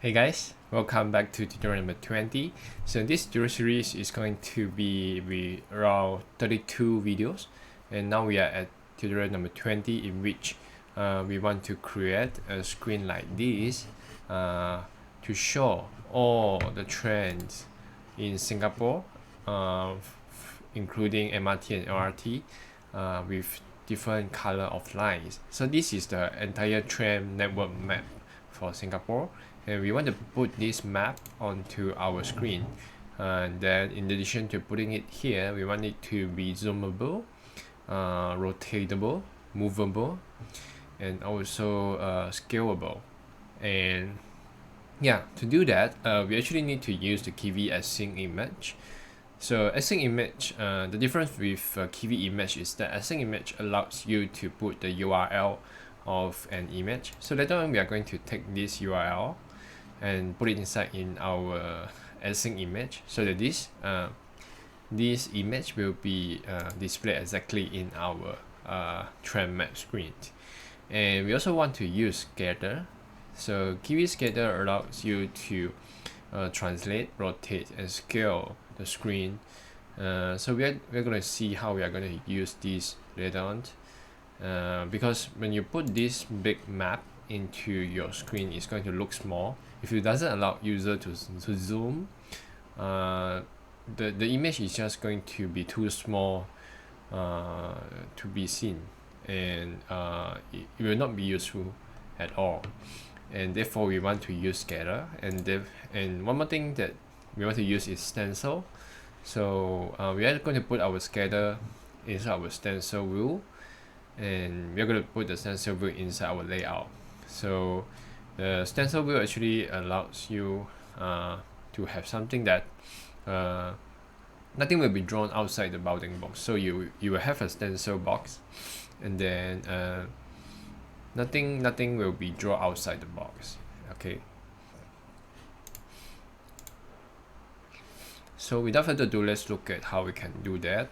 Hey guys, welcome back to tutorial number 20. So this tutorial series is going to be around 32 videos, and now we are at tutorial number 20, in which we want to create a screen like this to show all the trends in Singapore, including MRT and LRT, with different color of lines. So this is the entire tram network map for Singapore, and we want to put this map onto our screen. And then in addition to putting it here, we want it to be zoomable, rotatable, movable, and also scalable. And yeah, to do that, we actually need to use the Kivy AsyncImage. So AsyncImage, the difference with Kivy image is that AsyncImage allows you to put the URL of an image. So later on, we are going to take this URL and put it inside in our AsyncImage, so that this image will be displayed exactly in our tram map screen. And we also want to use scatter. So Kivy scatter allows you to translate, rotate, and scale the screen. So we're going to see how we are going to use this later on. Because when you put this big map into your screen, it's going to look small. If it doesn't allow user to zoom, the image is just going to be too small to be seen, and it will not be useful at all. And therefore we want to use scatter, and one more thing that we want to use is stencil. So we are going to put our scatter inside our stencil view, and we're going to put the stencil view inside our layout. So the stencil view actually allows you to have something that nothing will be drawn outside the bounding box. So you will have a stencil box, and then nothing will be drawn outside the box. Okay. So without further ado, let's look at how we can do that.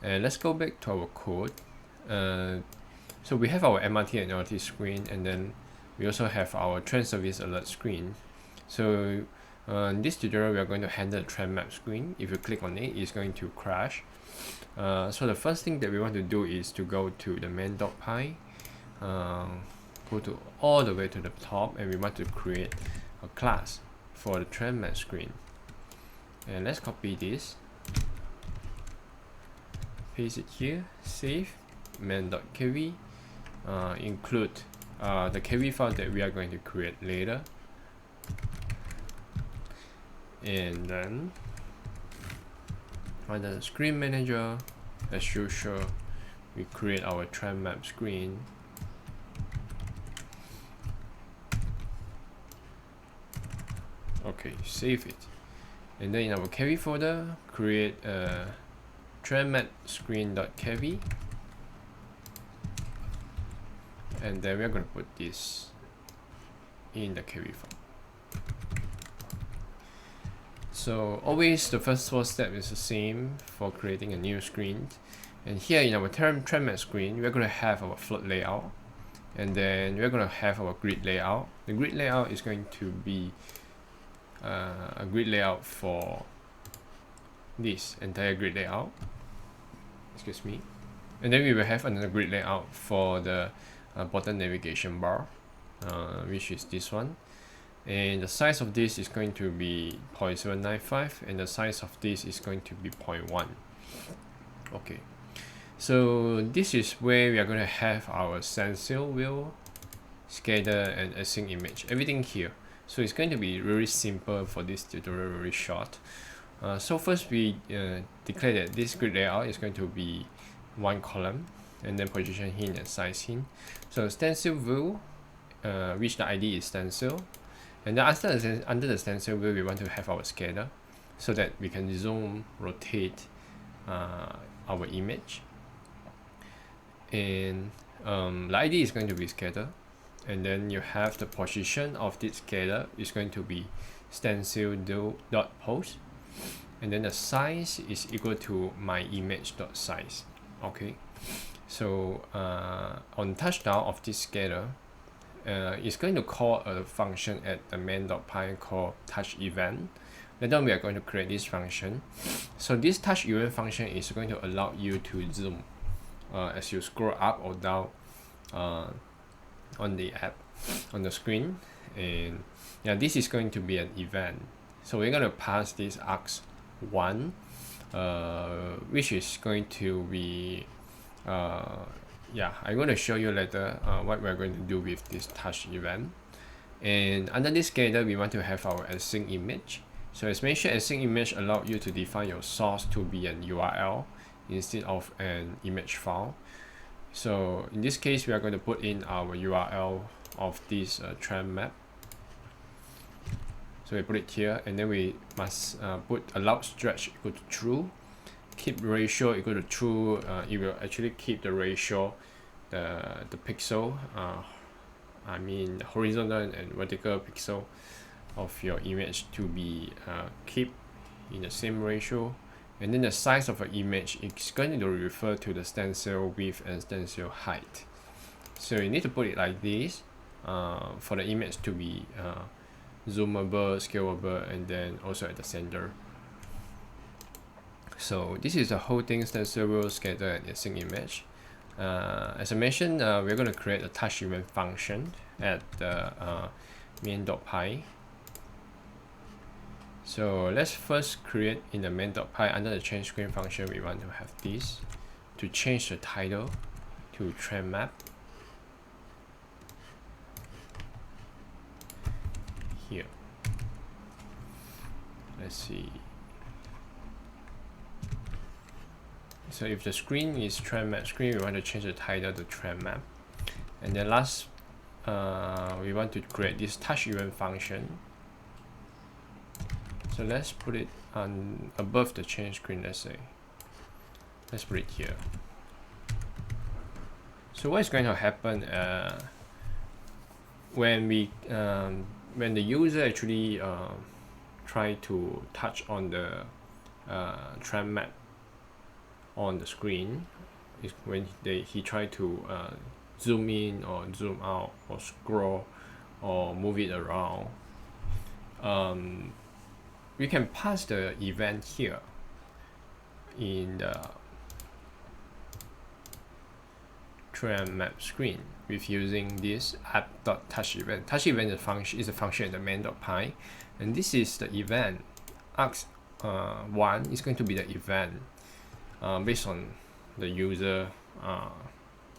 And let's go back to our code. So we have our MRT and LRT screen, and then we also have our train service alert screen. So in this tutorial, we are going to handle the tram map screen. If you click on it, it's going to crash. So the first thing that we want to do is to go to the main.py, go to all the way to the top, and we want to create a class for the tram map screen. And let's copy this, paste it here, save, main.kv, include the kv file that we are going to create later, and then under the screen manager, as usual, we create our tram map screen. Okay, save it, and then in our kv folder, create a tram map screen.kv, and then we're going to put this in the kv file. So always the first four steps is the same for creating a new screen. And here in our tram map screen, we're going to have our float layout, and then we're going to have our grid layout. The grid layout is going to be a grid layout for this entire grid layout. Excuse me. And then we will have another grid layout for the bottom navigation bar, which is this one. And the size of this is going to be 0.795, and the size of this is going to be 0.1. Okay, so this is where we are going to have our stencil wheel, scatter, and AsyncImage, everything here. So it's going to be very simple for this tutorial, very short. So first we declare that this grid layout is going to be one column, and then position hint and size hint. So stencil view, which the ID is stencil, and then under the stencil view, we want to have our scatter, so that we can zoom, rotate our image. And the ID is going to be scatter, and then you have the position of this scatter is going to be stencil.pose, and then the size is equal to my image.size. Okay, so on touchdown of this scatter, it's going to call a function at the main.py called touch event. Later we are going to create this function. So this touch event function is going to allow you to zoom as you scroll up or down on the app, on the screen. And yeah, this is going to be an event. So we're going to pass this args1, which is going to be yeah, I'm going to show you later what we're going to do with this touch event. And under this scatter, we want to have our AsyncImage. So as mentioned, AsyncImage allows you to define your source to be an URL instead of an image file. So in this case, we are going to put in our URL of this trend map. So we put it here, and then we must put allowed stretch equal to true, keep ratio equal to true. It will actually keep the ratio, the pixel, I mean horizontal and vertical pixel of your image to be keep in the same ratio. And then the size of an image is going to refer to the stencil width and stencil height. So you need to put it like this for the image to be zoomable, scalable, and then also at the center. So this is the whole thing: stencil, scatter, and AsyncImage. As I mentioned, we're going to create a touch event function at the main.py. So let's first create in the main.py. Under the change screen function, we want to have this to change the title to trend map. Here, let's see. So if the screen is trend map screen, we want to change the title to trend map. And then last, we want to create this touch event function. So let's put it on above the change screen. Let's put it here. So what is going to happen when the user actually try to touch on the trend map on the screen, is when he try to zoom in or zoom out or scroll or move it around. We can pass the event here in the trend map screen with using this app.touchEvent. TouchEvent is a function in the main.py, and this is the event. args1 is going to be the event based on the user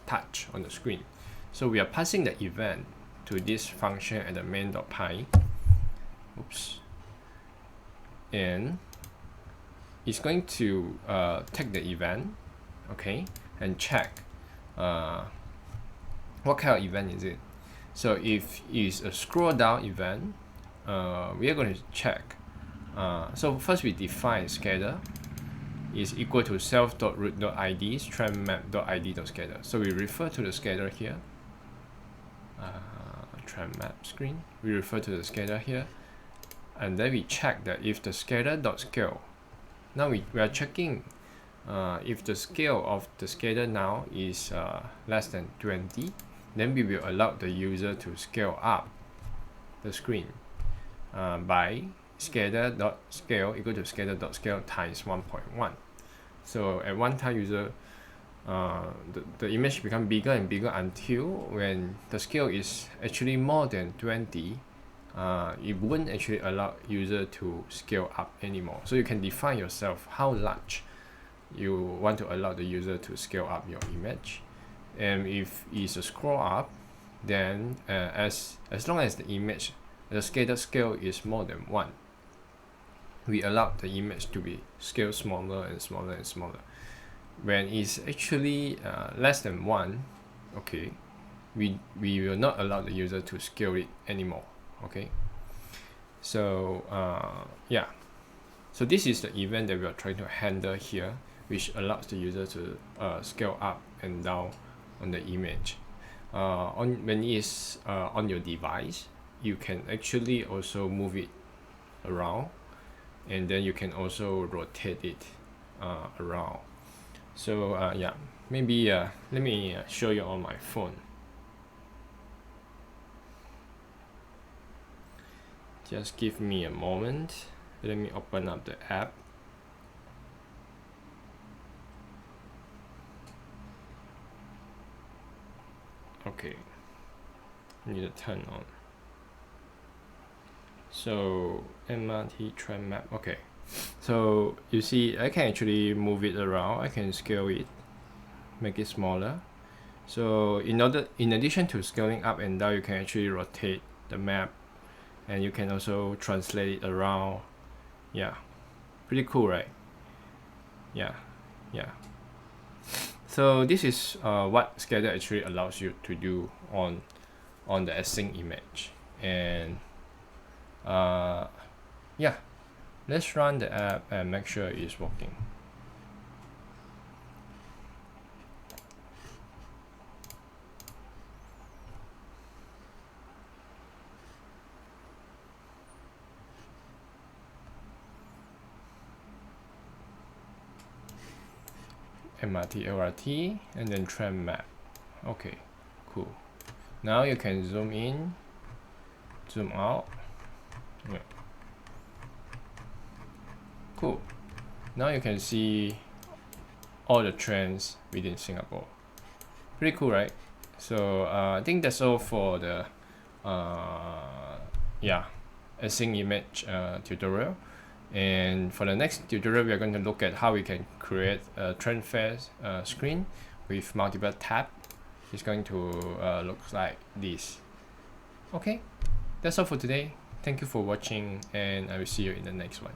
touch on the screen. So we are passing the event to this function at the main.py. Oops. And it's going to take the event, okay, and check what kind of event is it. So if it's a scroll down event, we are going to check. So first we define scatter is equal to self.root.id trendmap.id.scatter. So we refer to the scatter here. Trend map screen. We refer to the scatter here. And then we check that if the scatter.scale, now we are checking if the scale of the scatter now is less than 20, then we will allow the user to scale up the screen by scatter.scale equal to scatter.scale times 1.1. So at one time user the image become bigger and bigger until when the scale is actually more than 20, it won't actually allow user to scale up anymore. So you can define yourself how large you want to allow the user to scale up your image. And if it's a scroll up, then as long as the image, the scatter scale is more than 1, we allow the image to be scaled smaller and smaller and smaller. When it's actually less than 1, okay, we will not allow the user to scale it anymore. Okay, so yeah, so this is the event that we are trying to handle here, which allows the user to scale up and down on the image. When it's on your device, you can actually also move it around, and then you can also rotate it around. So yeah, maybe let me show you on my phone. Just give me a moment. Let me open up the app. Okay, need to turn on. So MRT trend map. Okay, so you see I can actually move it around. I can scale it, make it smaller. So in addition to scaling up and down, you can actually rotate the map, and you can also translate it around. Yeah, pretty cool, right? Yeah. So this is what Scatter actually allows you to do on the AsyncImage. And yeah, let's run the app and make sure it's working. MRT, LRT, and then trend map. Okay, cool. Now you can zoom in, zoom out. Yeah. Cool. Now you can see all the trends within Singapore. Pretty cool, right? So I think that's all for the AsyncImage tutorial. And for the next tutorial, we are going to look at how we can create a trend fair screen with multiple tabs. It's going to look like this. Okay, that's all for today. Thank you for watching, and I will see you in the next one.